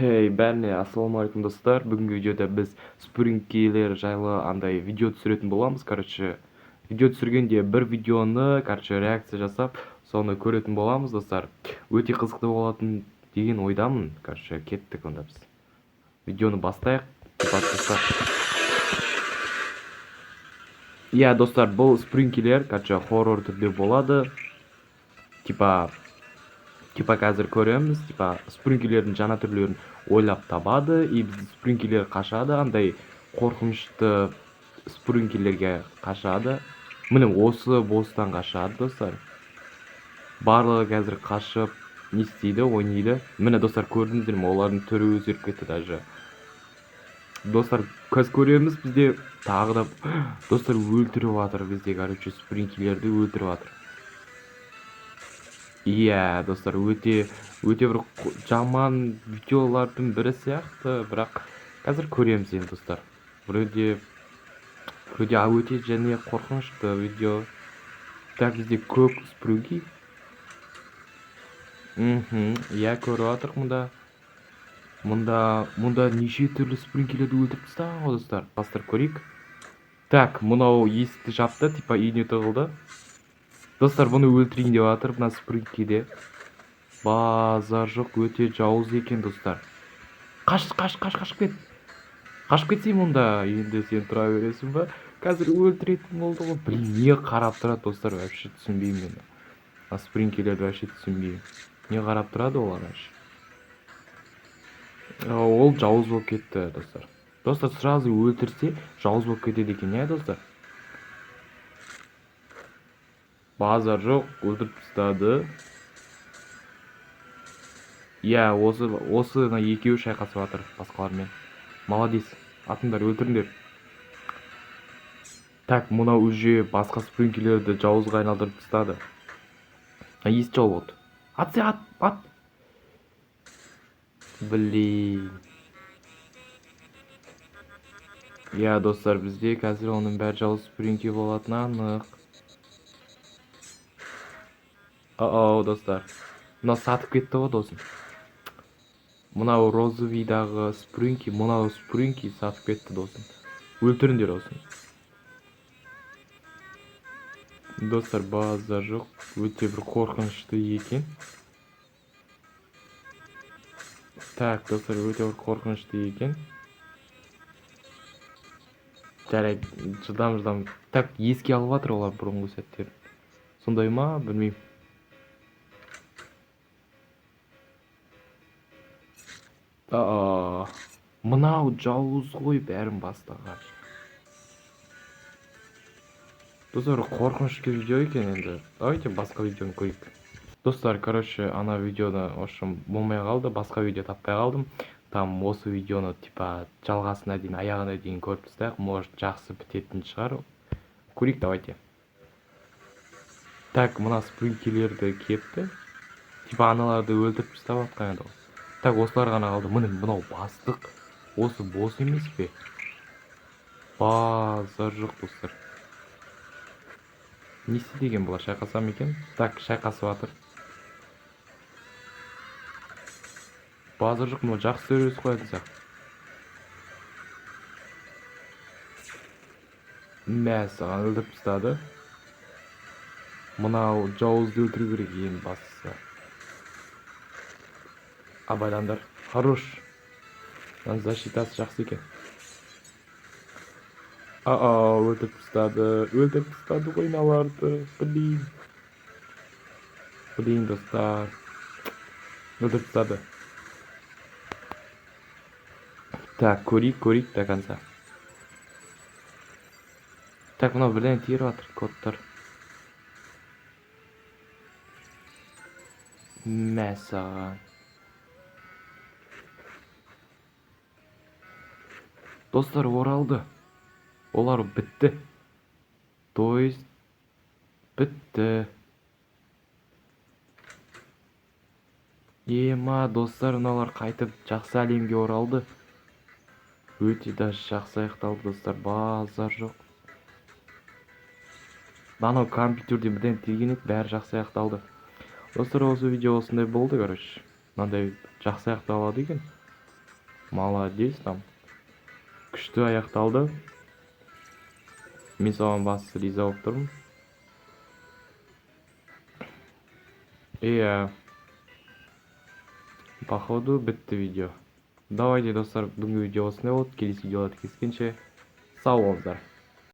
Hey, assalamu алейкум достар. Бүгінгі видеода біз Spring Keylер жайлы андай видео түсіретін боламыз. Видео түсіргенде бір видеоны, реакция жасап, соны көретін боламыз, достар. Өте қызықты болатын деген ойдамын. Кеттік онда біз. Видеоны бастайық. Достар. Иә, достар, бұл Spring Keyler, хоррор түрде болады. Қазір көреміз, спринкилердің жаңа түрлерін ойлап табады, и бізді спринкилер қашады, андай қорқынышты спринкилерге қашады. Міне осы бостан қашады, достар. Барлығы қазір қашып, не істейді, ойнайды. Міне, достар, көрдіңіздер ме, олардың түрі өзгеріп кетті даже. Достар, қазір көреміз, бізде тағы да достар өлтіріп жатыр, бізде, спринкилерді өлтіріп жатыр. Иә, достар, өте бір жаман видеолардың бірі сияқты, бірақ қазір көреміз енді, достар. Біреуде өте және қорқынышты видео. Так, бізде көп спринки. Иә, көріп жатырмық мұнда. Мұнда неше түрлі спринкилерді өлтіріп тастаған ғой, достар. Бастар көрейік. Так, мұнау есікті жапты, үйіне тығылды. Достар, бұны өлтірейін деп жатыр, мына спринкиде. Базар жоқ, өте жауыз екен, достар. Қашып кет. Қашып кетсей мұнда, енді сен тұра бересің ба? Қазір өлтіретін болды ғой. Блин, не қарап тұрады, достар, вообще түсінбеймін мен. Спринкилерді вообще түсінбеймін. Не қарап тұрады олар вообще? Ол жауыз болып кетті, достар. Достар, сразу өлтірсе, жауыз болып кетеді екен, иә, достар? Базар жоқ, өлтіріп тастады. Иә, осы екеуі шайқасып жатыр басқалармен. Молодец, атыңдар, өлтіріңдер. Так, мұнау уже басқа спринкилерді жауызға айналдырып тастады. Есть жол болды. Ат. Блин. Иә, достар, бізде қазір оның бәр жауыз спринки болатыны анық. Достар. Мына сатып кетті ғой, досым. Мынау розовыйдағы спринки, мынау спринки сатып кетті, досым. Өлтіріңдер, досым. Достар, базар жоқ, өте бір қорқынышты екен. Так, достар, өте бір қорқынышты екен. Жарайды, жылдам. Так, еске алып жатыр олар бұрынғы сәттер. Сондай ма, білмеймін. Мынау жауыз ғой, бәрін бастаған. Достар, қорқынышты видео екен енді. Давайте басқа видеоны көрейік. Достар, ана видеоны ошым болмай қалды, басқа видео таппай қалдым. Там осы видеоны жалғасына дейін, аяғына дейін көріп тастайық. Может, жақсы бітетін шығар. Көрейік, давайте. Так, мына спринкилерді кепті. Аналарды өлтіріп тастап жатқан еді. Так, осылар ғана қалды. Мынау бастық. Осы бос емес пе? Базар жоқ, достар. Не істеген бұлар, шайқасам екен? Так, шайқасып жатыр. Базар жоқ, мұны жақсы өрес қоятын сияқты. Саған өлтіріп тастады. Мынау жауызды өлтіру керек ең бастысы. Абайландар. Хорош. Защитасы жақсы екен. Өлтіріп тастады ғой мыналарды. Блин, достар. Өлтіріп тастады. Так, көрейік до конца. Так, мынау бірден тиер жатыр, кодтар. Саған. Достар, оралды. Олар бітті. То есть бітті. Ема, достар, мыналар қайтып жақсы әлемге оралды. Өте даже жақсы аяқталды, достар, базар жоқ. Анау компьютерде бірден тиген еді, бәрі жақсы аяқталды. Достар, осы видео осындай болды, мынандай жақсы аяқталады екен. Молодец там. Күшті аяқталды. Мен соған басты риза болып тұрмын. И походу бітті видео. Давайте достар, бүгінгі видео осындай болды. Келесі видеоларда кездескенше сау болыңыздар.